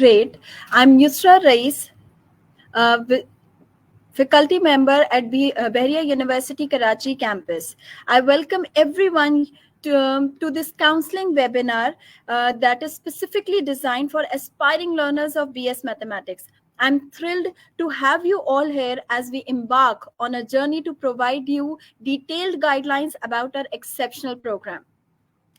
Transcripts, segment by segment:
Great. I'm Yusra Rais, faculty member at Bahria University Karachi campus. I welcome everyone to this counseling webinar that is specifically designed for aspiring learners of BS Mathematics. I'm thrilled to have you all here as we embark on a journey to provide you detailed guidelines about our exceptional program.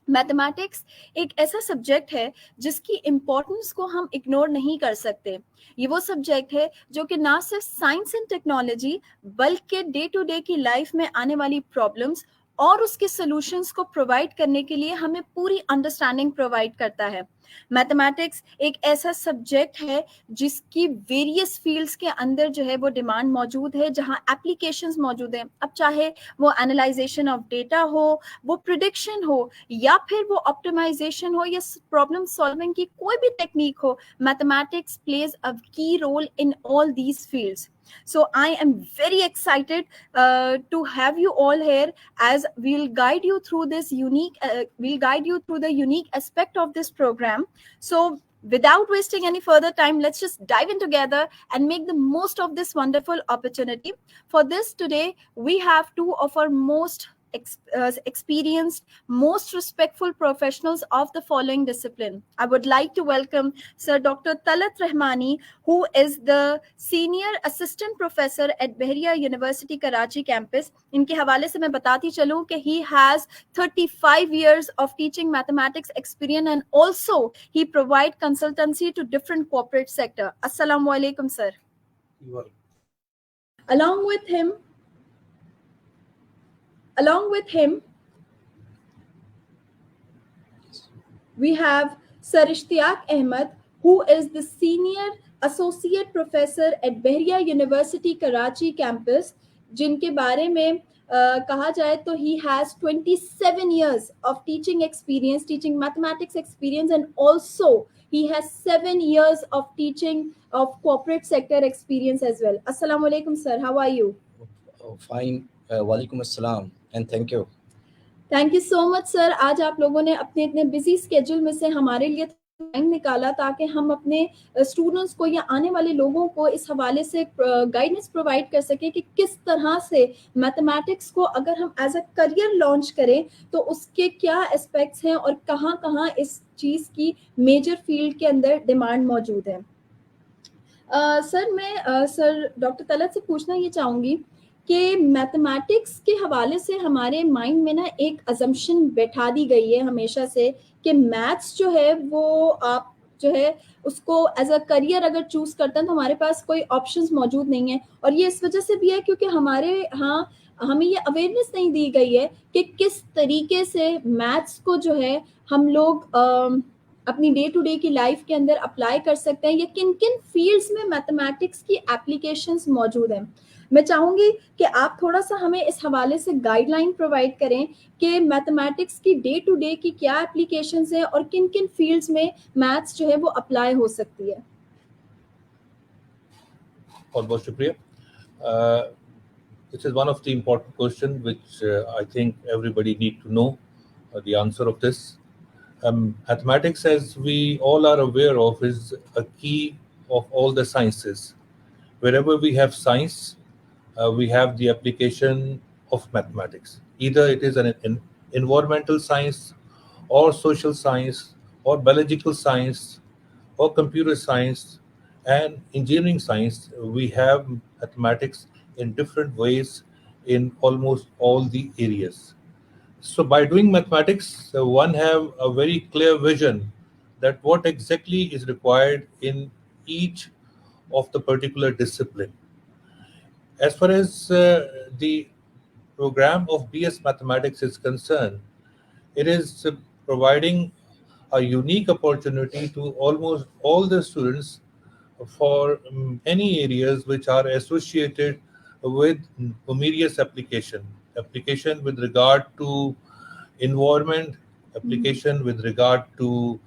Mathematics एक ऐसा subject है जिसकी importance को हम ignore नहीं कर सकते. ये वो सब्जेक्ट है जो कि ना सिर्फ साइंस एंड टेक्नोलॉजी बल्कि डे टू डे की लाइफ में आने वाली प्रॉब्लम्स और उसके सॉल्यूशंस को प्रोवाइड करने के लिए हमें पूरी अंडरस्टैंडिंग प्रोवाइड करता है. मैथमेटिक्स एक ऐसा सब्जेक्ट है जिसकी वेरियस फील्ड्स के अंदर जो है वो डिमांड मौजूद है, जहां एप्लीकेशंस मौजूद हैं. अब चाहे वो एनालाइजेशन ऑफ डेटा हो, वो प्रिडिक्शन हो, या फिर वो ऑप्टिमाइजेशन हो, या प्रॉब्लम सॉल्विंग की कोई भी टेक्निक हो, mathematics plays a key role in all these fields. So I am very excited to have you all here as we'll guide you through the unique aspect of this program. So without wasting any further time, let's just dive in together and make the most of this wonderful opportunity. For this today, we have two of our most experienced, most respectful professionals of the following discipline. I would like to welcome Sir Dr. Talat Rahmani, who is the Senior Assistant Professor at Bahria University Karachi campus. इनके हवाले से मैं बताती चलूं कि he has 35 years of teaching mathematics experience and also he provide consultancy to different corporate sector. Assalamu alaikum, sir. Along with him, we have Sir Ishtiyaq Ahmed, who is the Senior Associate Professor at Bahria University Karachi campus, जिनके बारे में कहा जाए तो he has 27 years of teaching experience, teaching mathematics experience, and also he has 7 years of teaching of corporate sector experience as well. Assalamu alaikum, sir. How are you? Fine. Walaikum assalam and thank you. Thank you so much sir. आज आप लोगों ने अपने इतने busy schedule में से हमारे लिए टाइम निकाला ताकि हम अपने स्टूडेंट्स को या आने वाले लोगों को इस हवाले से गाइडेंस प्रोवाइड कर सके कि किस तरह से मैथमेटिक्स को अगर हम एज अ करियर लॉन्च करें तो उसके क्या एस्पेक्ट्स हैं और कहाँ कहाँ इस चीज़ की मेजर फील्ड के अंदर डिमांड मौजूद है. सर मैं सर डॉक्टर तलत से पूछना ये चाहूँगी कि मैथमेटिक्स के हवाले से हमारे माइंड में ना एक अजम्पशन बैठा दी गई है हमेशा से कि मैथ्स जो है वो आप जो है उसको एज अ करियर अगर चूज करते हैं तो हमारे पास कोई ऑप्शंस मौजूद नहीं है. और ये इस वजह से भी है क्योंकि हमें ये अवेयरनेस नहीं दी गई है कि किस तरीके से मैथ्स को जो है हम लोग अपनी डे टू डे की लाइफ के अंदर अप्लाई कर सकते हैं या किन किन फील्ड्स में मैथमेटिक्स की एप्लीकेशंस मौजूद हैं. मैं चाहूंगी कि आप थोड़ा सा हमें इस हवाले से गाइडलाइन प्रोवाइड करें कि मैथमेटिक्स की डे टू डे की क्या एप्लीकेशंस हैं और किन किन फील्ड्स में मैथ्स जो है वो अप्लाई हो सकती है. बहुत बहुत शुक्रिया. This is one of the important questions which I think everybody need to know the answer of this. Mathematics, as we all are aware of, is a key of all the sciences. Wherever we have science, we have the application of mathematics. Either it is an environmental science or social science or biological science or computer science and engineering science, we have mathematics in different ways in almost all the areas. So by doing mathematics, one have a very clear vision that what exactly is required in each of the particular discipline. As far as the program of BS Mathematics is concerned, it is providing a unique opportunity to almost all the students for many areas which are associated with numerous application with regard to environment, application with regard to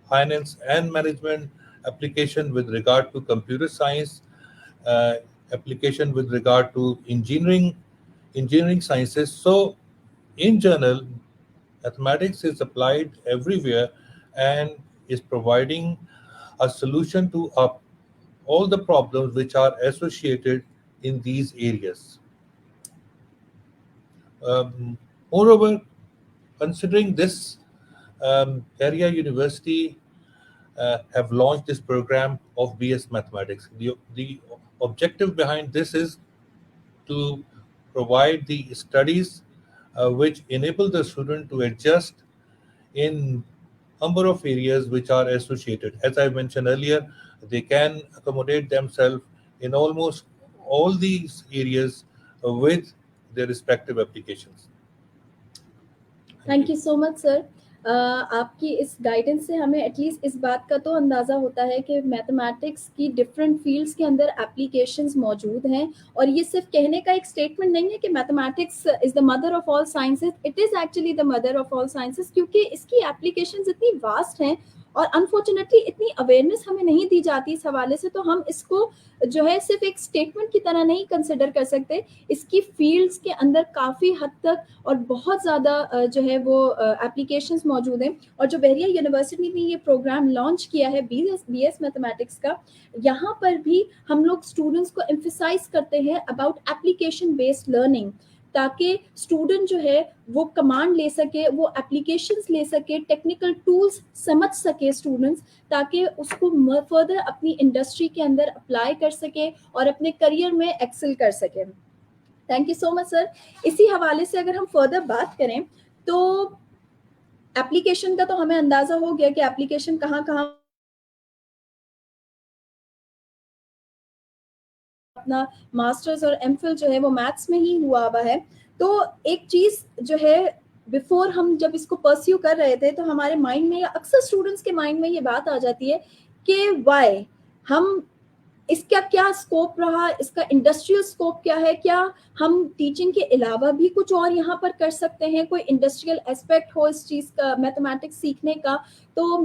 finance and management, application with regard to computer science, application with regard to engineering sciences. So in general, mathematics is applied everywhere and is providing a solution to all the problems which are associated in these areas. Moreover, considering this, Area University have launched this program of BS Mathematics. The objective behind this is to provide the studies which enable the student to adjust in number of areas which are associated. As I mentioned earlier, they can accommodate themselves in almost all these areas with their respective applications. Thank you so much sir. आपकी इस guidance से हमें at least इस बात का तो अंदाज़ा होता है कि मैथमेटिक्स की डिफरेंट फील्ड्स के अंदर एप्लीकेशंस मौजूद हैं, और ये सिर्फ कहने का एक स्टेटमेंट नहीं है कि mathematics is the mother of all sciences. It is actually the mother of all sciences, क्योंकि इसकी एप्लीकेशंस इतनी वास्ट हैं और अनफॉर्चुनेटली इतनी अवेयरनेस हमें नहीं दी जाती इस हवाले से. तो हम इसको जो है सिर्फ एक स्टेटमेंट की तरह नहीं कंसिडर कर सकते. इसकी फील्ड्स के अंदर काफ़ी हद तक और बहुत ज़्यादा जो है वो एप्लीकेशंस मौजूद हैं. और जो बहरिया यूनिवर्सिटी ने ये प्रोग्राम लॉन्च किया है बीएस मैथमेटिक्स का, यहाँ पर भी हम लोग स्टूडेंट्स को एम्फसाइज करते हैं अबाउट एप्लीकेशन बेस्ड लर्निंग, ताकि स्टूडेंट जो है वो कमांड ले सके, वो एप्लीकेशंस ले सके, टेक्निकल टूल्स समझ सके स्टूडेंट्स, ताकि उसको फर्दर अपनी इंडस्ट्री के अंदर अप्लाई कर सके और अपने करियर में एक्सेल कर सके. Thank you so much sir. इसी हवाले से अगर हम फर्दर बात करें तो एप्लीकेशन का तो हमें अंदाज़ा हो गया कि एप्लीकेशन कहाँ कहाँ अपना मास्टर्स और एमफिल जो है वो मैथ्स में ही हुआ हुआ है. तो एक चीज़ जो है बिफोर हम जब इसको परस्यू कर रहे थे तो हमारे माइंड में, या अक्सर स्टूडेंट्स के माइंड में ये बात आ जाती है कि वाई हम इसका क्या स्कोप रहा, इसका इंडस्ट्रियल स्कोप क्या है, क्या हम टीचिंग के अलावा भी कुछ और यहाँ पर कर सकते हैं, कोई इंडस्ट्रियल एस्पेक्ट हो इस चीज़ का, मैथमेटिक्स सीखने का. तो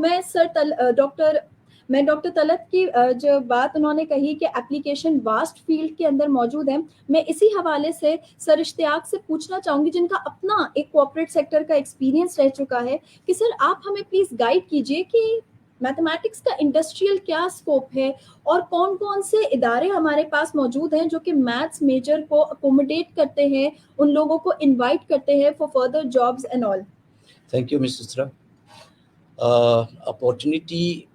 मैं डॉक्टर तलत की जो बात उन्होंने कही कि एप्लीकेशन वास्ट फील्ड के अंदर मौजूद है, मैं इसी हवाले से सर इश्तियाक से पूछना चाहूँगी, जिनका अपना एक कॉर्पोरेट सेक्टर का एक्सपीरियंस रह चुका है, कि सर आप हमें प्लीज़ गाइड कीजिए कि मैथमेटिक्स का इंडस्ट्रियल क्या स्कोप है और कौन कौन से इदारे हमारे पास मौजूद हैं जो कि मैथ्स मेजर को अकोमोडेट करते हैं, उन लोगों को इनवाइट करते हैं for further jobs and all. Thank you, Mrs. Isra. Opportunity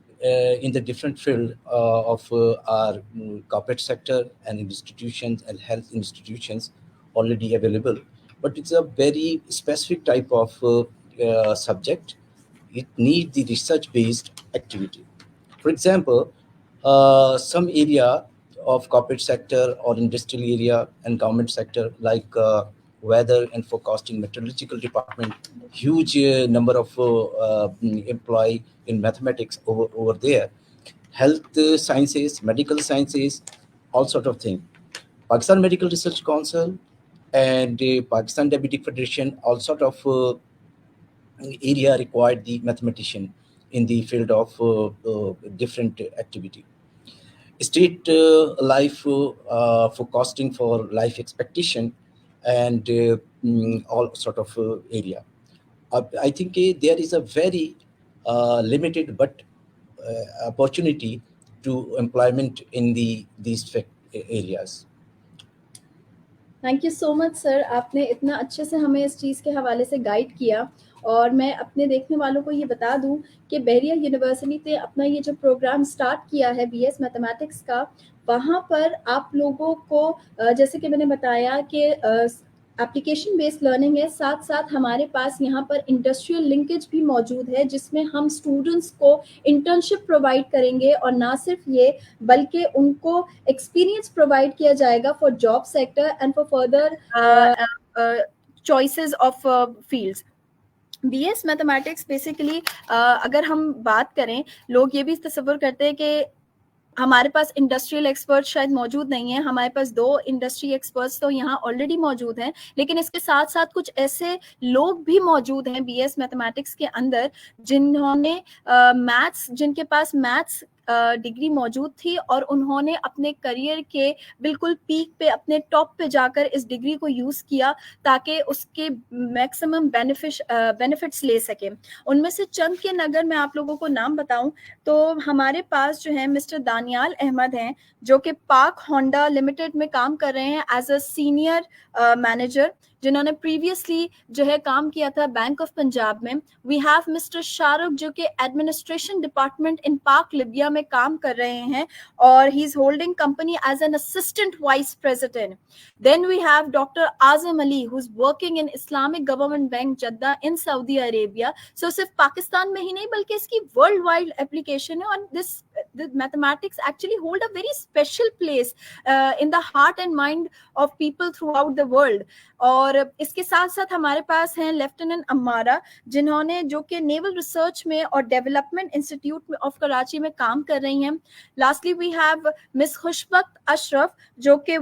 in the different field of our corporate sector and institutions and health institutions already available, but it's a very specific type of subject. It needs the research-based activity. For example, some area of corporate sector or industrial area and government sector, like weather and forecasting meteorological department, huge number of employee in mathematics over there, health sciences, medical sciences, all sort of thing. Pakistan Medical Research Council and Pakistan Diabetic Federation, all sort of area required the mathematician in the field of different activity. State life forecasting for life expectation and all sort of area. I think there is a very limited but opportunity to employment in these areas. Thank you so much sir, आपने इतना अच्छे से हमें इस चीज़ के हवाले से guide किया. और मैं अपने देखने वालों को ये बता दूं कि बहरिया यूनिवर्सिटी ने अपना ये जो प्रोग्राम स्टार्ट किया है बीएस मैथमेटिक्स का, वहाँ पर आप लोगों को जैसे कि मैंने बताया कि एप्लीकेशन बेस्ड लर्निंग है, साथ साथ हमारे पास यहाँ पर इंडस्ट्रियल लिंकेज भी मौजूद है, जिसमें हम स्टूडेंट्स को इंटर्नशिप प्रोवाइड करेंगे, और ना सिर्फ ये बल्कि उनको एक्सपीरियंस प्रोवाइड किया जाएगा for job sector and for further choices of fields. BS mathematics basically अगर हम बात करें, लोग ये भी तसव्वुर करते हैं कि हमारे पास इंडस्ट्रियल एक्सपर्ट शायद मौजूद नहीं है. हमारे पास 2 इंडस्ट्री एक्सपर्ट्स तो यहाँ ऑलरेडी मौजूद हैं, लेकिन इसके साथ साथ कुछ ऐसे लोग भी मौजूद हैं बीएस मैथमेटिक्स के अंदर जिन्होंने मैथ्स, जिनके पास मैथ्स डिग्री मौजूद थी और उन्होंने अपने करियर के बिल्कुल पीक पे, अपने टॉप पे जाकर इस डिग्री को यूज़ किया ताकि उसके मैक्सिमम बेनिफिट्स ले सकें। उनमें से चंद के अगर मैं आप लोगों को नाम बताऊं तो हमारे पास जो है मिस्टर दानियाल अहमद हैं, जो कि पाक होंडा लिमिटेड में काम कर रहे हैं एज अ सीनियर मैनेजर, जिन्होंने प्रीवियसली जो है काम किया था बैंक ऑफ पंजाब में। वी हैव मिस्टर शाहरुख, जो कि एडमिनिस्ट्रेशन डिपार्टमेंट इन पाक लिबिया में काम कर रहे हैं और he is holding company as an assistant vice president. Then we have doctor Azam Ali, who is working in Islamic government bank Jeddah in Saudi Arabia. So सिर्फ पाकिस्तान में ही नहीं बल्कि इसकी वर्ल्ड वाइड एप्लीकेशन है, और this mathematics actually hold a very special place in the heart and mind of people through out the world. और इसके साथ साथ हमारे पास हैं लेफ्टिनेंट अम्मारा, जिन्होंने जो कि नेवल रिसर्च में और डेवलपमेंट इंस्टीट्यूट ऑफ कराची में काम कर रही हैं। Lastly we have miss Khushbakht Ashraf, जो कि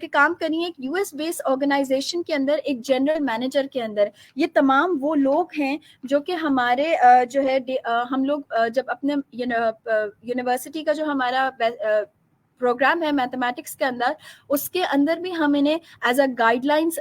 काम कर रही है एक यूएस बेस्ड ऑर्गेनाइजेशन के अंदर, एक जनरल मैनेजर के अंदर। ये तमाम वो लोग हैं जो कि हमारे जो है हम लोग जब अपने यूनिवर्सिटी का जो हमारा प्रोग्राम है मैथमेटिक्स के अंदर, उसके अंदर भी हम इन्हें एज अ गाइडलाइंस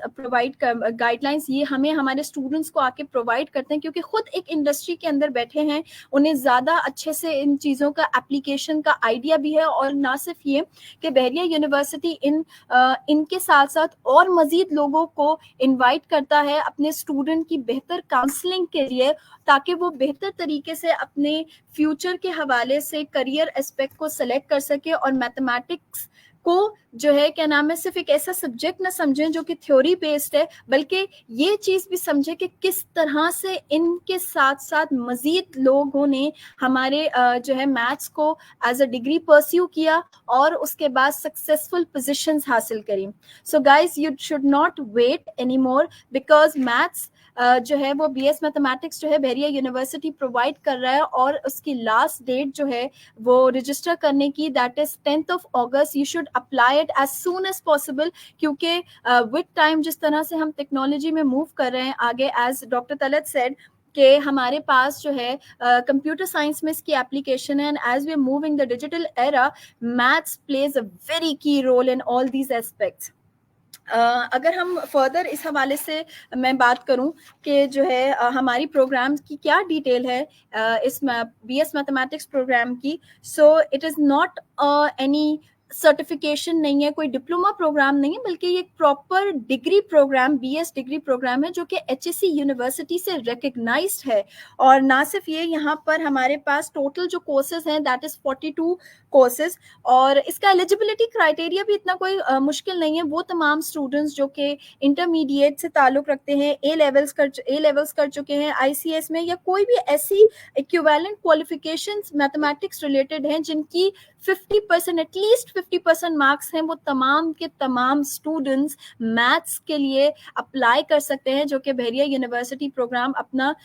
ये हमें हमारे स्टूडेंट्स को आके प्रोवाइड करते हैं, क्योंकि खुद एक इंडस्ट्री के अंदर बैठे हैं, उन्हें ज़्यादा अच्छे से इन चीज़ों का एप्लीकेशन का आइडिया भी है। और ना सिर्फ ये कि बहरिया यूनिवर्सिटी इनके साथ साथ और मज़ीद लोगों को इन्वाइट करता है अपने स्टूडेंट की बेहतर काउंसलिंग के लिए, ताकि वो बेहतर तरीके से अपने फ्यूचर के हवाले से करियर एस्पेक्ट को सेलेक्ट कर सके और मैथमेटिक्स को जो है क्या नाम है सिर्फ एक ऐसा सब्जेक्ट ना समझें जो कि थ्योरी बेस्ड है, बल्कि ये चीज़ भी समझे कि किस तरह से इनके साथ साथ मज़ीद लोगों ने हमारे जो है मैथ्स को एज अ डिग्री परस्यू किया और उसके बाद सक्सेसफुल पोजीशंस हासिल करी। So guys, you should not wait any more, because maths जो है वो बीएस मैथमेटिक्स जो है बहरिया यूनिवर्सिटी प्रोवाइड कर रहा है, और उसकी लास्ट डेट जो है वो रजिस्टर करने की, that is 10th of August। You should apply it as soon as possible, क्योंकि विद टाइम जिस तरह से हम टेक्नोलॉजी में मूव कर रहे हैं आगे, एज डॉक्टर तलत सेड कि हमारे पास जो है कंप्यूटर साइंस में इसकी एप्लीकेशन है, and as we are moving the digital era, maths plays a very key role in all these aspects. अगर हम फर्दर इस हवाले से मैं बात करूं कि जो है हमारी प्रोग्राम की क्या डिटेल है इस बीएस मैथमेटिक्स प्रोग्राम की, so it is not any certification नहीं है, कोई डिप्लोमा प्रोग्राम नहीं है, बल्कि ये एक proper degree program, BS degree program है जो कि एचएससी यूनिवर्सिटी से रिकग्नाइज्ड है। और ना सिर्फ ये, यहाँ पर हमारे पास टोटल जो कोर्सेज हैं दैट इज 42 कोर्सेज, और इसका एलिजिबिलिटी क्राइटेरिया भी इतना कोई मुश्किल नहीं है। वो तमाम स्टूडेंट्स जो कि इंटरमीडिएट से ताल्लुक़ रखते हैं, ए लेवल्स कर चुके हैं आईसीएस में, या कोई भी ऐसी इक्विवेलेंट क्वालिफिकेशंस मैथमेटिक्स रिलेटेड हैं जिनकी 50% एटलीस्ट 50% मार्क्स हैं, वो तमाम के तमाम स्टूडेंट्स मैथ्स के लिए अप्लाई कर सकते हैं, जो कि बहरिया यूनिवर्सिटी प्रोग्राम अपना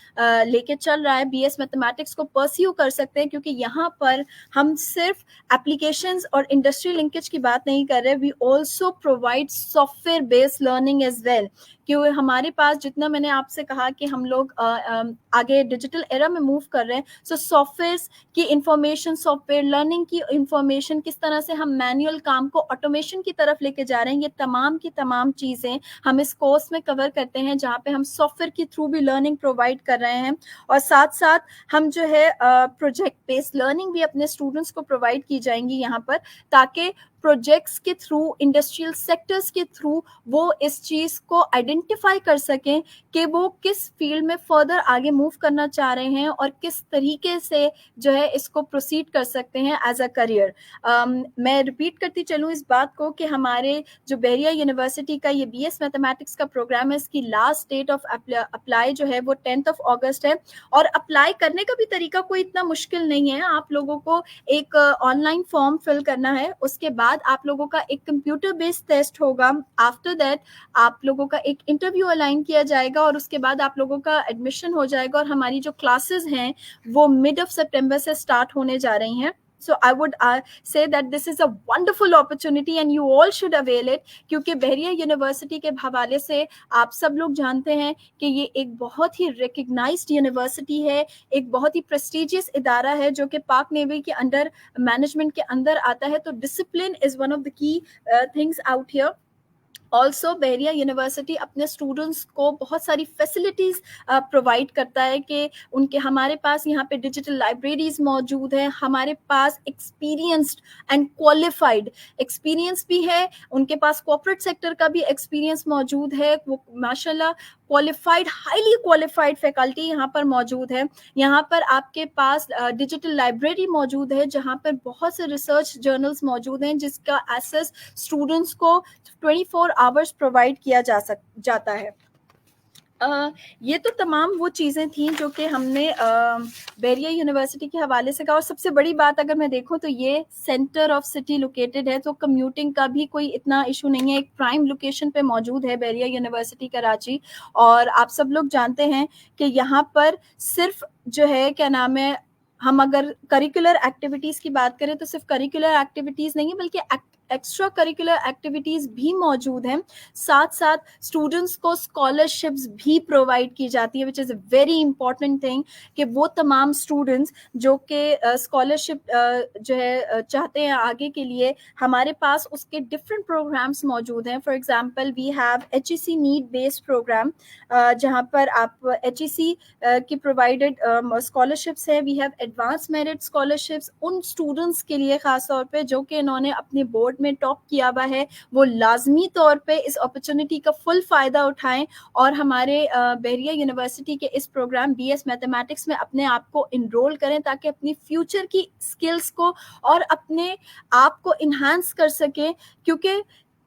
लेके चल रहा है। बीएस मैथमेटिक्स को परस्यू कर सकते हैं, क्योंकि यहाँ पर हम सिर्फ एप्लीकेशंस और इंडस्ट्री लिंकेज की बात नहीं कर रहे, we also provide software based learning as well. क्योंकि हमारे पास, जितना मैंने आपसे कहा कि हम लोग आगे डिजिटल एरा में मूव कर रहे हैं, सो सॉफ्टवेयर की इंफॉर्मेशन, सॉफ्टवेयर लर्निंग की इंफॉर्मेशन, किस तरह से हम मैनुअल काम को ऑटोमेशन की तरफ लेके जा रहे हैं, ये तमाम की तमाम चीज़ें हम इस कोर्स में कवर करते हैं, जहाँ पे हम सॉफ्टवेयर के थ्रू भी लर्निंग प्रोवाइड कर रहे हैं। और साथ साथ हम जो है प्रोजेक्ट बेस्ड लर्निंग भी अपने स्टूडेंट्स को प्रोवाइड की जाएंगी यहाँ पर, ताकि प्रोजेक्ट्स के थ्रू, इंडस्ट्रियल सेक्टर्स के थ्रू वो इस चीज़ को आइडेंटिफाई कर सकें कि वो किस फील्ड में फर्दर आगे मूव करना चाह रहे हैं और किस तरीके से जो है इसको प्रोसीड कर सकते हैं एज अ करियर। मैं रिपीट करती चलूँ इस बात को कि हमारे जो बहरिया यूनिवर्सिटी का ये बीएस मैथमेटिक्स का प्रोग्राम है, इसकी लास्ट डेट ऑफ अप्लाई जो है वो 10th of August है, और अप्लाई करने का भी तरीका कोई इतना मुश्किल नहीं है। आप लोगों को एक ऑनलाइन फॉर्म फिल करना है, उसके बाद आप लोगों का एक कंप्यूटर बेस्ड टेस्ट होगा, आफ्टर दैट आप लोगों का एक इंटरव्यू अलाइन किया जाएगा, और उसके बाद आप लोगों का एडमिशन हो जाएगा। और हमारी जो क्लासेस हैं वो मिड ऑफ सितंबर से स्टार्ट होने जा रही हैं। So I would say that this is a wonderful opportunity and you all should avail it, क्योंकि बहरिया यूनिवर्सिटी के हवाले से आप सब लोग जानते हैं कि ये एक बहुत ही रिकग्नाइज्ड यूनिवर्सिटी है, एक बहुत ही प्रेस्टिजियस इदारा है जो कि पाक नेवी के अंडर मैनेजमेंट के अंदर आता है. तो discipline is one of the key things out here. Also Bahria university अपने स्टूडेंट्स को बहुत सारी फैसिलिटीज़ प्रोवाइड करता है कि उनके हमारे पास यहाँ पे डिजिटल लाइब्रेरीज मौजूद है, हमारे पास एक्सपीरियंस्ड एंड क्वालिफाइड एक्सपीरियंस भी है, उनके पास कॉर्पोरेट सेक्टर का भी एक्सपीरियंस मौजूद है. वो माशाल्लाह क्वालिफाइड, हाईली क्वालिफाइड फैकल्टी यहाँ पर मौजूद है. यहाँ पर आपके पास डिजिटल लाइब्रेरी मौजूद है जहाँ पर बहुत से रिसर्च जर्नल्स मौजूद हैं जिसका एक्सेस स्टूडेंट्स को 24 आवर्स प्रोवाइड किया जाता है. ये तो तमाम वो चीज़ें थी जो कि हमने बहरिया यूनिवर्सिटी के हवाले से कहा. और सबसे बड़ी बात अगर मैं देखूं तो ये सेंटर ऑफ सिटी लोकेटेड है, तो कम्यूटिंग का भी कोई इतना इशू नहीं है. एक प्राइम लोकेशन पे मौजूद है बहरिया यूनिवर्सिटी कराची. और आप सब लोग जानते हैं कि यहाँ पर सिर्फ जो है क्या नाम है, हम अगर करिकुलर एक्टिविटीज़ की बात करें तो सिर्फ करिकुलर एक्टिविटीज़ नहीं है बल्कि एक्स्ट्रा करिकुलर एक्टिविटीज़ भी मौजूद हैं. साथ साथ स्टूडेंट्स को स्कॉलरशिप्स भी प्रोवाइड की जाती है, which is a very important thing कि वो तमाम स्टूडेंट्स जो कि स्कॉलरशिप जो है चाहते हैं आगे के लिए, हमारे पास उसके डिफरेंट प्रोग्राम्स मौजूद हैं. For example we have HEC need based program जहाँ पर आप HEC की प्रोवाइडेड स्कॉलरशिप्स है. We have advance merit scholarships उन स्टूडेंट्स के लिए ख़ास तौर पे जो कि इन्होंने अपने बोर्ड में टॉप किया हुआ है, वो लाजमी तौर पे इस अपॉर्चुनिटी का फुल फ़ायदा उठाएं और हमारे बहरिया यूनिवर्सिटी के इस प्रोग्राम BS मैथमेटिक्स में अपने आप को इनरोल करें ताकि अपनी फ्यूचर की स्किल्स को और अपने आप को इन्हांस कर सकें. क्योंकि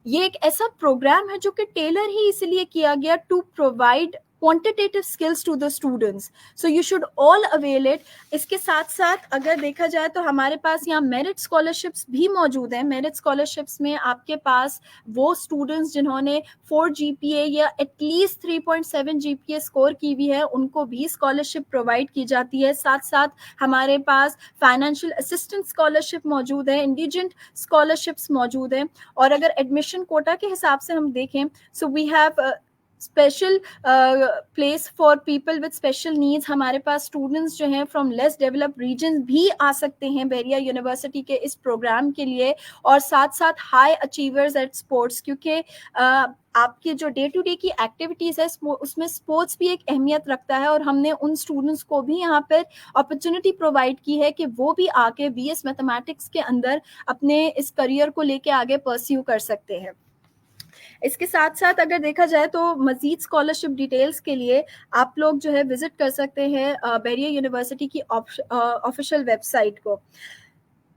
ये एक ऐसा प्रोग्राम है जो कि टेलर ही इसलिए किया गया to provide quantitative skills to the students, so you should all avail it. इसके साथ साथ अगर देखा जाए तो हमारे पास यहाँ मेरिट स्कॉलरशिप्स भी मौजूद हैं. मेरिट स्कॉलरशिप्स में आपके पास वो स्टूडेंट्स जिन्होंने 4 GPA या एटलीस्ट 3.7 GPA स्कोर की हुई है उनको भी स्कॉलरशिप प्रोवाइड की जाती है. साथ साथ हमारे पास फाइनेंशियल असिस्टेंट स्कॉलरशिप मौजूद है, इंडिजेंट स्कॉलरशिप्स मौजूद हैं. और अगर एडमिशन कोटा के हिसाब से हम देखें so we have special place for people with special needs. हमारे पास स्टूडेंट्स जो हैं फ्रॉम लेस डेवलप्ड रीजन भी आ सकते हैं बहरिया यूनिवर्सिटी के इस प्रोग्राम के लिए. और साथ साथ हाई अचीवर्स एट स्पोर्ट्स, क्योंकि आपकी जो डे टू डे की एक्टिविटीज़ है उसमें स्पोर्ट्स भी एक अहमियत रखता है. और हमने उन स्टूडेंट्स को भी यहाँ पर अपॉर्चुनिटी प्रोवाइड की है कि वो भी आके BS मैथमेटिक्स के अंदर अपने इस करियर को लेके आगे परस्यू कर सकते हैं. इसके साथ साथ अगर देखा जाए तो मज़ीद स्कॉलरशिप डिटेल्स के लिए आप लोग जो है विजिट कर सकते हैं बहरिया यूनिवर्सिटी की ऑफिशियल वेबसाइट को.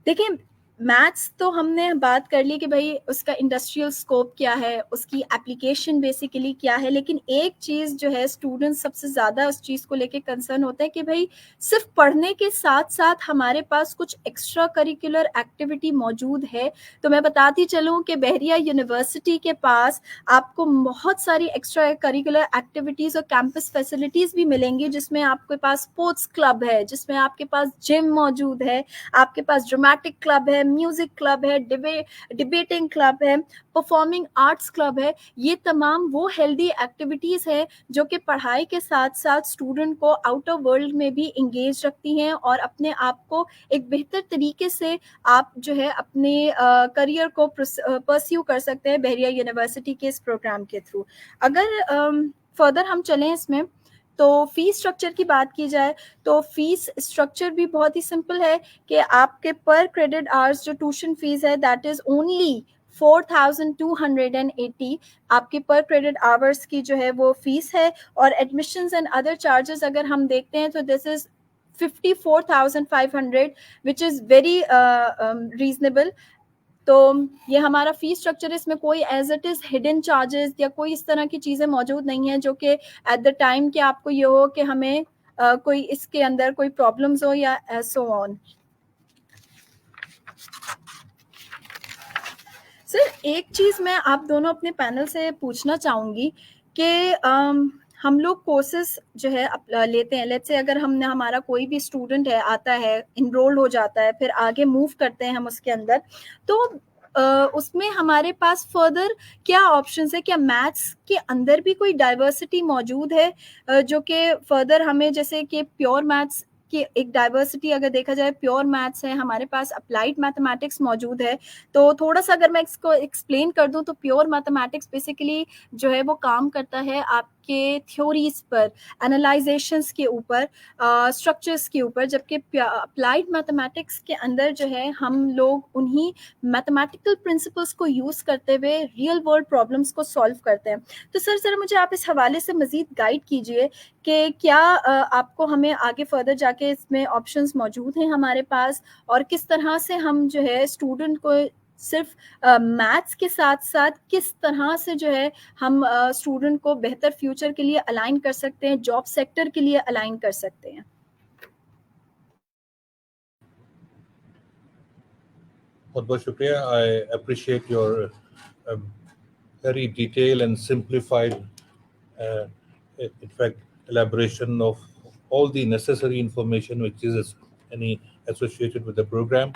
देखिए मैथ्स तो हमने बात कर ली कि भाई उसका इंडस्ट्रियल स्कोप क्या है, उसकी एप्लीकेशन बेसिकली क्या है. लेकिन एक चीज़ जो है स्टूडेंट्स सबसे ज़्यादा उस चीज़ को लेके कंसर्न होते हैं कि भाई सिर्फ पढ़ने के साथ साथ हमारे पास कुछ एक्स्ट्रा करिकुलर एक्टिविटी मौजूद है. तो मैं बताती चलूँ कि बहरिया यूनिवर्सिटी के पास आपको बहुत सारी एक्स्ट्रा करिकुलर एक्टिविटीज़ और कैंपस फैसिलिटीज़ भी मिलेंगी, जिसमें आपके पास स्पोर्ट्स क्लब है, जिसमें आपके पास जिम मौजूद है, आपके पास ड्रामेटिक क्लब है, म्यूजिक क्लब है, डिबेटिंग क्लब है, परफॉर्मिंग आर्ट्स क्लब है. ये तमाम वो हेल्दी एक्टिविटीज़ है जो कि पढ़ाई के साथ साथ स्टूडेंट को आउटर वर्ल्ड में भी इंगेज रखती हैं और अपने आप को एक बेहतर तरीके से आप जो है अपने करियर को परस्यू कर सकते हैं बहरिया यूनिवर्सिटी के इस प्रोग्राम के थ्रू. अगर फर्दर हम चलें इसमें तो फ़ीस स्ट्रक्चर की बात की जाए तो फ़ीस स्ट्रक्चर भी बहुत ही सिंपल है कि आपके पर क्रेडिट आवर्स जो ट्यूशन फ़ीस है दैट इज़ ओनली 4,280 आपके पर क्रेडिट आवर्स की जो है वो फ़ीस है. और एडमिशंस एंड अदर चार्जेस अगर हम देखते हैं तो this is 54,500 which is very reasonable. तो ये हमारा फ़ीस स्ट्रक्चर, इसमें कोई as it is hidden charges या कोई इस तरह की चीज़ें मौजूद नहीं हैं जो कि एट द टाइम कि आपको ये हो कि हमें कोई इसके अंदर कोई प्रॉब्लम्स हो या सो ऑन. सर एक चीज़ मैं आप दोनों अपने पैनल से पूछना चाहूँगी कि ہم لوگ کورسز جو ہے لیتے ہیں. لیٹس سے اگر ہمارا کوئی بھی اسٹوڈنٹ ہے آتا ہے انرول ہو جاتا ہے, پھر آگے موو کرتے ہیں ہم اس کے اندر, تو اس میں ہمارے پاس فردر کیا آپشنز ہے؟ کیا میتھس کے اندر بھی کوئی ڈائیورسٹی موجود ہے جو کہ فردر ہمیں, جیسے کہ پیور میتھس کی ایک ڈائیورسٹی اگر دیکھا جائے, پیور میتھس ہے, ہمارے پاس اپلائیڈ میتھمیٹکس موجود ہے. تو تھوڑا سا اگر میں اس کو ایکسپلین کر دوں تو پیور میتھمیٹکس بیسیکلی جو ہے وہ کام کرتا ہے آپ کے تھیوریز پر, انالائزیشنس کے اوپر, اسٹرکچرس کے اوپر, جبکہ اپلائیڈ میتھمیٹکس کے اندر جو ہے ہم لوگ انہی میتھمیٹیکل پرنسپلس کو یوز کرتے ہوئے ریئل ورلڈ پرابلمس کو سالو کرتے ہیں. تو سر ذرا مجھے آپ اس حوالے سے مزید گائیڈ کیجیے کہ کیا آپ کو ہمیں آگے فردر جا کے اس میں آپشنس موجود ہیں ہمارے پاس, اور کس طرح سے ہم جو ہے اسٹوڈنٹ کو صرف میتھس کے ساتھ ساتھ کس طرح سے جو ہے ہم اسٹوڈنٹ کو بہتر فیوچر کے لیے الائن کر سکتے ہیں, جاب سیکٹر کے لیے الائن کر سکتے ہیں. بہت بہت شکریہ. I appreciate your very detailed and simplified in fact elaboration of all the necessary information which is associated with the program.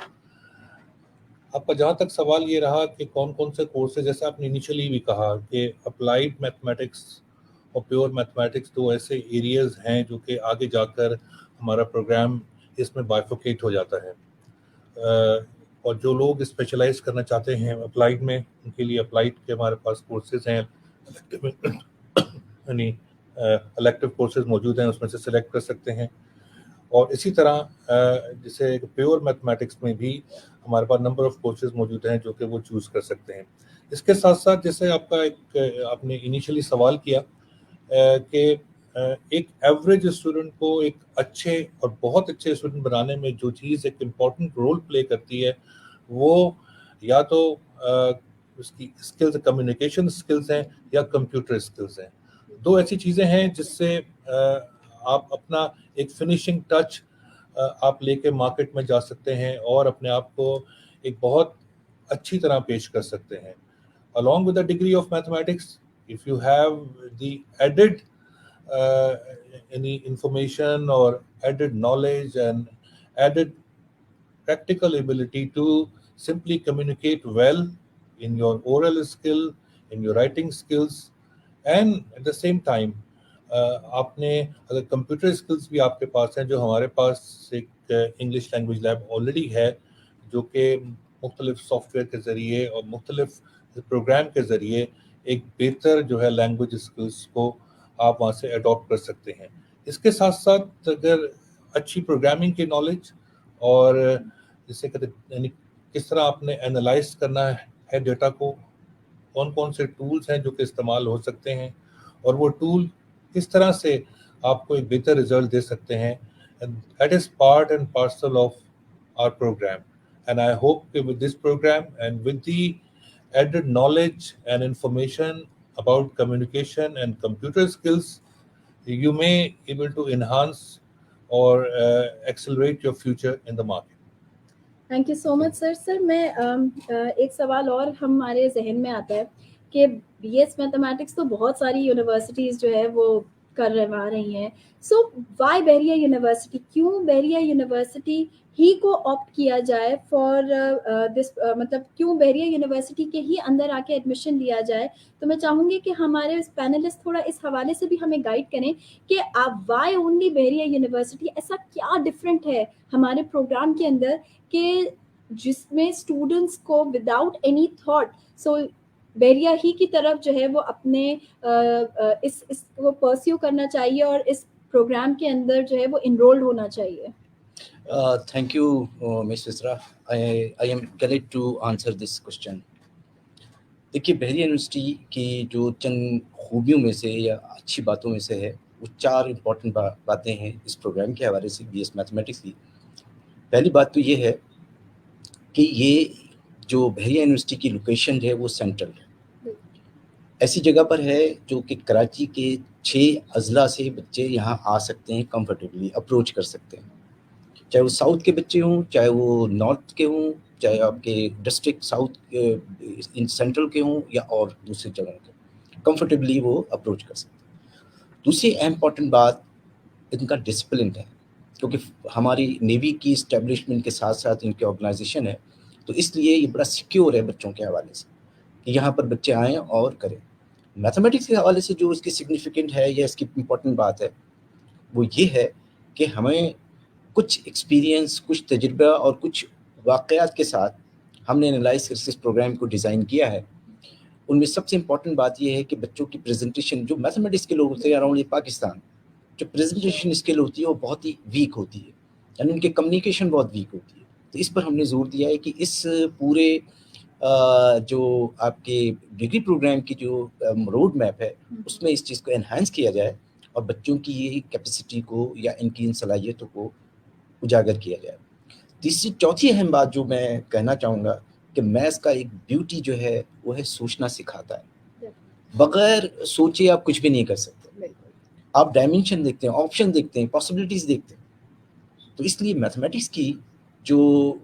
آپ کا جہاں تک سوال یہ رہا کہ کون کون سے کورسز, جیسے آپ نے انیشلی بھی کہا کہ اپلائیڈ میتھمیٹکس اور پیور میتھمیٹکس دو ایسے ایریاز ہیں جو کہ آگے جا کر ہمارا پروگرام اس میں بائفوکیٹ ہو جاتا ہے, اور جو لوگ اسپیشلائز کرنا چاہتے ہیں اپلائیڈ میں, ان کے لیے اپلائیڈ کے ہمارے پاس کورسز ہیں, یعنی الیکٹیو کورسز موجود ہیں, اس میں سے سلیکٹ کر سکتے ہیں. اور اسی طرح جیسے پیور میتھمیٹکس میں بھی ہمارے پاس نمبر آف کورسز موجود ہیں جو کہ وہ چوز کر سکتے ہیں. اس کے ساتھ ساتھ جیسے آپ نے انیشلی سوال کیا کہ ایک ایوریج اسٹوڈنٹ کو ایک اچھے اور بہت اچھے اسٹوڈنٹ بنانے میں جو چیز ایک امپورٹنٹ رول پلے کرتی ہے وہ یا تو اس کی اسکلز, کمیونیکیشن اسکلز ہیں یا کمپیوٹر اسکلز ہیں. دو ایسی چیزیں ہیں جس سے آپ اپنا ایک فنیشنگ ٹچ آپ لے کے مارکیٹ میں جا سکتے ہیں اور اپنے آپ کو ایک بہت اچھی طرح پیش کر سکتے ہیں. along with the degree of mathematics, if you have the added any information or added knowledge and added practical ability to simply communicate well in your oral skill, in your writing skills, and at the same time آپ نے اگر computer skills بھی آپ کے پاس ہیں, جو ہمارے پاس ایک انگلش لینگویج لیب آلریڈی ہے جو کہ مختلف سافٹ ویئر کے ذریعے اور مختلف پروگرام کے ذریعے ایک بہتر جو ہے لینگویج اسکلس کو آپ وہاں سے اڈاپٹ کر سکتے ہیں. اس کے ساتھ ساتھ اگر اچھی پروگرامنگ کی نالج اور جسے کہتے یعنی کس طرح آپ نے اینالائز کرنا ہے ڈیٹا کو, کون کون سے ٹولز ہیں جو کہ استعمال ہو سکتے ہیں, اور وہ ٹول کس طرح سے آپ کو ایک بہتر رزلٹ دے سکتے ہیں, that is part and parcel of our program. And I hope کہ with this program and with the added knowledge and information about communication and computer skills, you may able to enhance or accelerate your future in the market. Thank you so much sir. Sir میں ایک سوال اور ہمارے ذہن میں آتا ہے کہ بی ایس میتھمیٹکس تو بہت ساری یونیورسٹیز جو ہے وہ کروا رہی ہیں. سو وائی بحریہ یونیورسٹی, کیوں بحریہ یونیورسٹی ہی کو آپٹ کیا جائے فار دس, مطلب کیوں بحریہ یونیورسٹی کے ہی اندر آ کے ایڈمیشن لیا جائے؟ تو میں چاہوں گی کہ ہمارے پینلسٹ تھوڑا اس حوالے سے بھی ہمیں گائیڈ کریں کہ وائی اونلی بحریہ یونیورسٹی, ایسا کیا ڈفرینٹ ہے ہمارے پروگرام کے اندر کہ جس میں اسٹوڈنٹس کو وداؤٹ اینی تھاٹ سو بحریہ ہی کی طرف جو ہے وہ اپنے اس کو پرسیو کرنا چاہیے اور اس پروگرام کے اندر جو ہے وہ انرولڈ ہونا چاہیے. Thank you, Ms. Isra. I am glad to answer this question. دیکھیے بحریہ یونیورسٹی کی جو چند خوبیوں میں سے یا اچھی باتوں میں سے ہے وہ 4 امپورٹنٹ باتیں ہیں اس پروگرام کے حوالے سے بی ایس میتھمیٹکس کی. پہلی بات تو یہ ہے کہ یہ جو بحریہ یونیورسٹی کی لوکیشن ہے وہ سینٹرل ہے, ایسی جگہ پر ہے جو کہ کراچی کے 6 اضلاع سے بچے یہاں آ سکتے ہیں, کمفرٹیبلی اپروچ کر سکتے ہیں, چاہے وہ ساؤتھ کے بچے ہوں, چاہے وہ نارتھ کے ہوں, چاہے آپ کے ڈسٹرکٹ ساؤتھ سینٹرل کے ہوں یا اور دوسری جگہوں کے, کمفرٹیبلی وہ اپروچ کر سکتے ہیں. दूसरी इम्पॉर्टेंट बात इनका डिसिप्लिन है, क्योंकि हमारी नेवी की इस्टेब्लिशमेंट के साथ साथ इनकी ऑर्गेनाइजेशन है, तो इसलिए ये बड़ा सिक्योर है बच्चों के हवाले से कि यहाँ पर बच्चे आएँ और करें। मैथमेटिक्स के हवाले से जो इसकी सिग्निफिकेंट है या इसकी इम्पॉर्टेंट बात है वो ये है कि हमें कुछ एक्सपीरियंस, कुछ तजुर्बा और कुछ वाक़यात के साथ हमने एनालाइज करके इस प्रोग्राम को डिज़ाइन किया है। उनमें सबसे इम्पॉर्टेंट बात ये है कि बच्चों की प्रेजेंटेशन, जो मैथमेटिक्स के लोग होते हैं अराउंड पाकिस्तान, जो प्रेजेंटेशन स्किल होती है वो बहुत ही वीक होती है, यानी उनकी कम्युनिकेशन बहुत वीक होती है। तो इस पर हमने जोर दिया है कि इस पूरे जो आपके डिग्री प्रोग्राम की जो रोड मैप है उसमें इस चीज़ को एनहांस किया जाए और बच्चों की ये कैपेसिटी को या इनकी इन सलाहियतों को उजागर किया जाए। तीसरी चौथी अहम बात जो मैं कहना चाहूँगा कि मैथ्स का एक ब्यूटी जो है वो है सोचना सिखाता है। बगैर सोचे आप कुछ भी नहीं कर सकते। आप डायमेंशन देखते हैं, ऑप्शन देखते हैं, पॉसिबिलिटीज़ देखते हैं। तो इसलिए मैथमेटिक्स की जो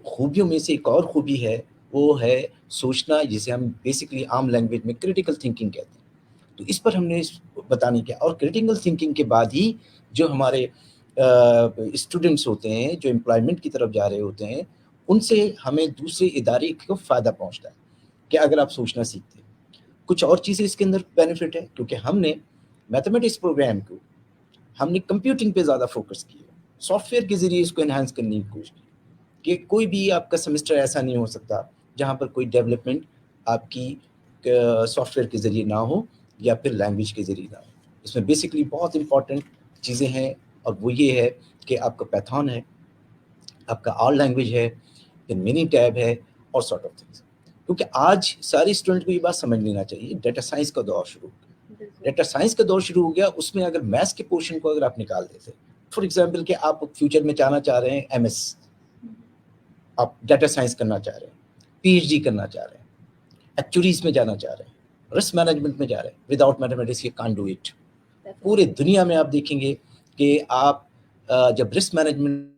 खूबियों में से एक और खूबी है वो है सोचना, जिसे हम बेसिकली आम लैंग्वेज में क्रिटिकल थिंकिंग कहते हैं। तो इस पर हमने बताने किया, और क्रिटिकल थिंकिंग के बाद ही जो हमारे स्टूडेंट्स होते हैं जो एम्प्लॉयमेंट की तरफ जा रहे होते हैं उनसे हमें दूसरे इदारे को फ़ायदा पहुंचता है कि अगर आप सोचना सीखते हैं। कुछ और चीज़ें इसके अंदर बेनिफिट है, क्योंकि हमने मैथमेटिक्स प्रोग्राम को हमने कंप्यूटिंग पे ज़्यादा फोकस किया, सॉफ्टवेयर के ज़रिए इसको एनहांस करने की कोशिश की कि कोई भी आपका सेमेस्टर ऐसा नहीं हो सकता जहाँ पर कोई डेवलपमेंट आपकी सॉफ्टवेयर के ज़रिए ना हो या फिर लैंग्वेज के ज़रिए ना हो। इसमें बेसिकली बहुत इंपॉर्टेंट चीज़ें हैं, और वो ये है कि आपका पैथॉन है, आपका ऑल लैंग्वेज है, फिर मिनी टैब है और सॉर्ट ऑफ थिंग्स। क्योंकि आज सारे स्टूडेंट को ये बात समझ लेना चाहिए, डेटा साइंस का दौर शुरू हो गया। डेटा साइंस का दौर शुरू हो गया, उसमें अगर मैथ्स के पोर्शन को अगर आप निकाल देते, फॉर एग्जांपल कि आप फ्यूचर में जाना चाह रहे हैं एमएस, आप डेटा साइंस करना चाह रहे हैं, पीएचडी करना चाह रहे हैं, एक्चुअरीज में जाना चाह रहे हैं, रिस्क मैनेजमेंट में जा रहे हैं, without mathematics you can't do it. पूरे दुनिया में आप देखेंगे कि आप जब रिस्क मैनेजमेंट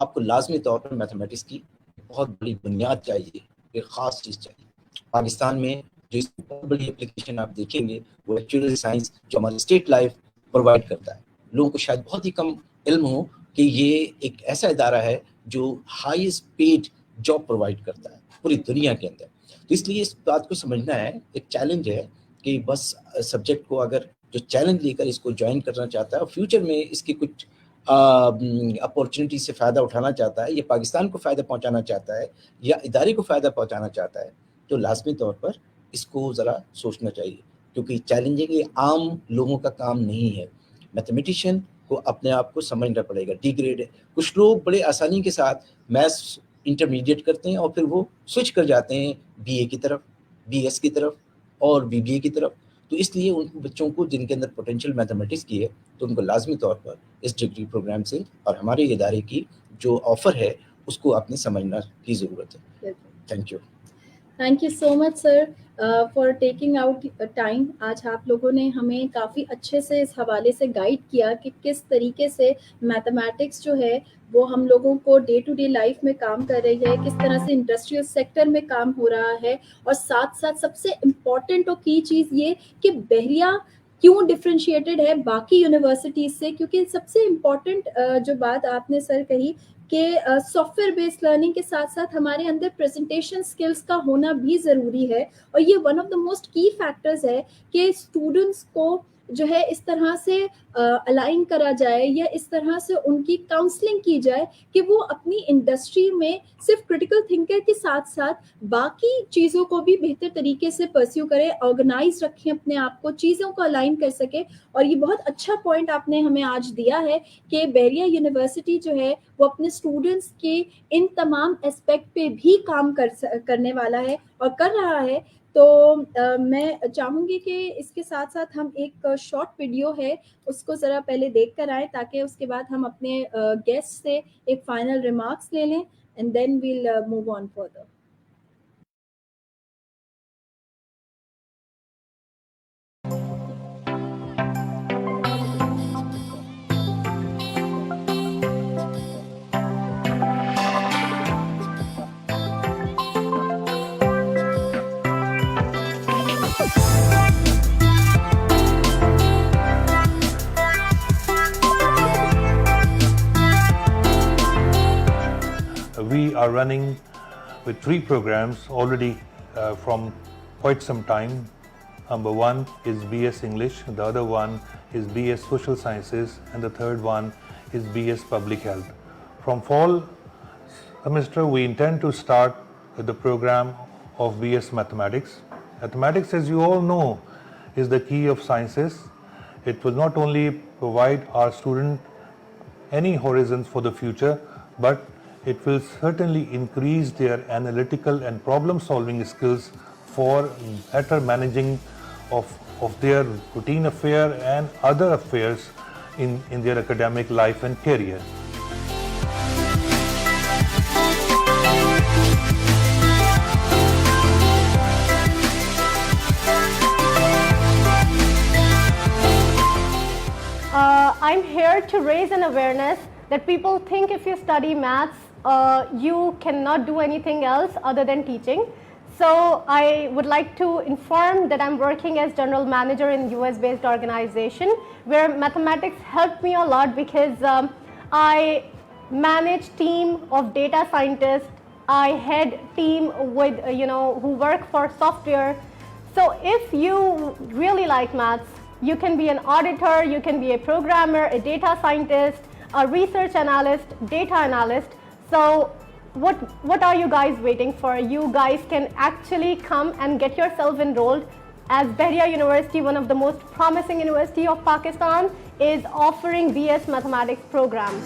आपको लाजमी तौर पर मैथमेटिक्स की बहुत बड़ी बुनियाद चाहिए, एक ख़ास चीज़ चाहिए। पाकिस्तान में जो इसकी बहुत बड़ी एप्लीकेशन आप देखेंगे वो एक्चुअल साइंस जो हमारी स्टेट लाइफ प्रोवाइड करता है। लोगों को शायद बहुत ही कम इल्म हो कि ये एक ऐसा इदारा है जो हाईएस्ट पेड जॉब प्रोवाइड करता है पूरी दुनिया के अंदर। तो इसलिए इस बात को समझना है, एक चैलेंज है कि बस सब्जेक्ट को अगर जो चैलेंज लेकर इसको ज्वाइन करना चाहता है और फ्यूचर में इसकी कुछ अपॉर्चुनिटी से फ़ायदा उठाना चाहता है, या पाकिस्तान को फ़ायदा पहुंचाना चाहता है या इदारे को फ़ायदा पहुंचाना चाहता है, तो लाजमी तौर पर इसको ज़रा सोचना चाहिए, क्योंकि चैलेंजिंग ये आम लोगों का काम नहीं है। मैथमेटिशियन को अपने आप को समझना पड़ेगा, डी ग्रेड है। कुछ लोग बड़े आसानी के साथ मैथ्स इंटरमीडिएट करते हैं और फिर वो स्विच कर जाते हैं बीए की तरफ, बीएस की तरफ और बीबीए की तरफ। तो इसलिए उन बच्चों को जिनके अंदर पोटेंशियल मैथमेटिक्स की है, तो उनको लाजमी तौर पर इस डिग्री प्रोग्राम से और हमारे इदारे की जो ऑफ़र है उसको आपने समझना की ज़रूरत है। Thank you. Thank you so much sir for taking out time. आज आप लोगों ने हमें काफ़ी अच्छे से इस हवाले से गाइड किया कि किस तरीके से मैथमेटिक्स जो है वो हम लोगों को डे टू डे लाइफ में काम कर रही है, किस तरह से इंडस्ट्रियल सेक्टर में काम हो रहा है, और साथ साथ सबसे इम्पॉर्टेंट और की चीज़ ये कि बहरिया क्यों डिफ्रेंशिएटेड है बाकी यूनिवर्सिटीज़ से, क्योंकि सबसे इम्पॉर्टेंट जो बात आपने सर कही कि सॉफ्टवेयर बेस्ड लर्निंग के साथ साथ हमारे अंदर प्रेजेंटेशन स्किल्स का होना भी ज़रूरी है, और ये वन ऑफ द मोस्ट की फैक्टर्स है कि स्टूडेंट्स को जो है इस तरह से अलाइन करा जाए या इस तरह से उनकी काउंसलिंग की जाए कि वो अपनी इंडस्ट्री में सिर्फ क्रिटिकल थिंकर के साथ साथ बाकी चीज़ों को भी बेहतर तरीके से परस्यू करें, ऑर्गेनाइज रखें अपने आप को, चीज़ों को अलाइन कर सके। और ये बहुत अच्छा पॉइंट आपने हमें आज दिया है कि बहरिया यूनिवर्सिटी जो है वो अपने स्टूडेंट्स के इन तमाम एस्पेक्ट पे भी काम करने वाला है और कर रहा है। तो मैं चाहूँगी कि इसके साथ साथ हम एक शॉर्ट वीडियो है उसको ज़रा पहले देख कर आएँ, ताकि उसके बाद हम अपने गेस्ट से एक फाइनल रिमार्क्स ले लें and then we'll move on further. are running with 3 programs already from quite some time. Number 1 is BS English, the other one is BS Social Sciences, and the third one is BS Public Health. From fall semester, we intend to start with the program of BS Mathematics. Mathematics, as you all know, is the key of sciences. It will not only provide our student any horizons for the future, but it will certainly increase their analytical and problem-solving skills for better managing of their routine affair and other affairs in their academic life and career. I'm here to raise an awareness that people think if you study maths, you cannot do anything else other than teaching. So I would like to inform that I'm working as general manager in US-based organization where mathematics helped me a lot because I manage team of data scientists. I head team with who work for software. So if you really like maths, you can be an auditor, you can be a programmer, a data scientist, a research analyst, data analyst. So what are you guys waiting for? You guys can actually come and get yourself enrolled, as Bahria University, one of the most promising university of Pakistan, is offering BS Mathematics program.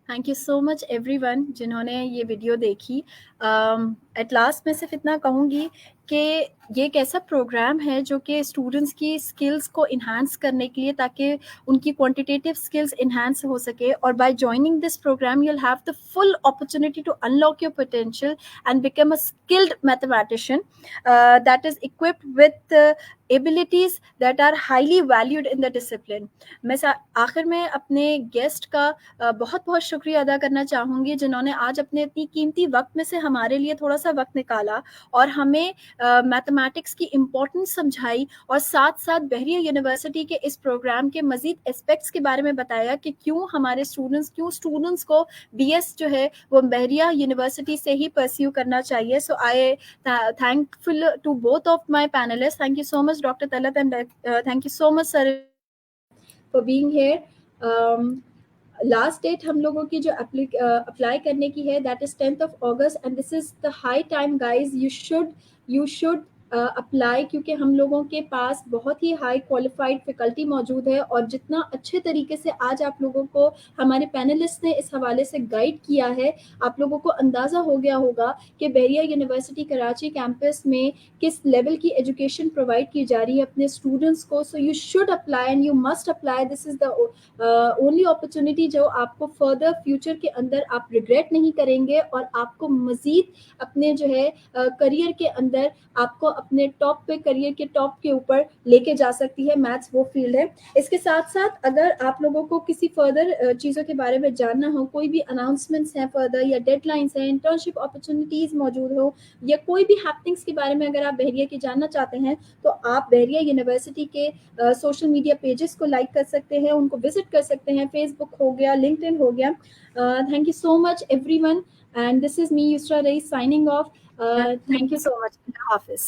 Thank you so much everyone जिन्होंने ये video देखी. At last मैं सिर्फ इतना कहूँगी कि ये एक ऐसा प्रोग्राम है जो कि स्टूडेंट्स की स्किल्स को इन्हांस करने के लिए, ताकि उनकी क्वांटिटेटिव स्किल्स इन्हांस हो सके, और by joining this program you will have the full opportunity to unlock your potential and become a skilled mathematician that is equipped with abilities that are highly valued in the discipline. मैं आखिर में अपने guest का बहुत बहुत शुक्रिया अदा करना चाहूँगी जिन्होंने आज अपने इतनी कीमती वक्त में से हमारे लिए थोड़ा सा वक्त निकाला और हमें मैथमेटिक्स की इम्पोर्टेंस समझाई, और साथ साथ बहरिया यूनिवर्सिटी के इस प्रोग्राम के मजीद एस्पेक्ट्स के बारे में बताया कि क्यों हमारे स्टूडेंट्स को बीएस जो है वो बहरिया यूनिवर्सिटी से ही परस्यू करना चाहिए. So I thankful to both of my panelist. Thank you so much doctor Talat and thank you so much sir for being here. Last date हम लोगों की जो अप्लाई करने की है that is 10th of August and this is the high time guys. You should apply, क्योंकि हम लोगों के पास बहुत ही हाई क्वालिफाइड फैकल्टी मौजूद है, और जितना अच्छे तरीके से आज आप लोगों को हमारे पैनलिस्ट ने इस हवाले से गाइड किया है, आप लोगों को अंदाज़ा हो गया होगा कि बहरिया यूनिवर्सिटी कराची कैंपस में किस लेवल की एजुकेशन प्रोवाइड की जा रही है अपने स्टूडेंट्स को. So you should apply and you must apply. This is the only opportunity जो आपको फर्दर फ्यूचर के अंदर आप रिग्रेट नहीं करेंगे, और आपको मज़ीद अपने जो है करियर के अंदर आपको अपने टॉप पे, करियर के टॉप के ऊपर लेके जा सकती है. मैथ्स वो फील्ड है. इसके साथ साथ अगर आप लोगों को किसी फर्दर चीज़ों के बारे में जानना हो, कोई भी अनाउंसमेंट्स हैं फर्दर, या डेडलाइंस हैं, इंटर्नशिप अपॉर्चुनिटीज़ मौजूद हो, या कोई भी हैपनिंग्स के बारे में अगर आप बहरिया के जानना चाहते हैं, तो आप बहरिया यूनिवर्सिटी के सोशल मीडिया पेजेस को लाइक कर सकते हैं, उनको विजिट कर सकते हैं. फेसबुक हो गया, लिंक्डइन हो गया. Thank you so much everyone, and this is me Yusra Raees signing off. Thank you so much. Hafiz.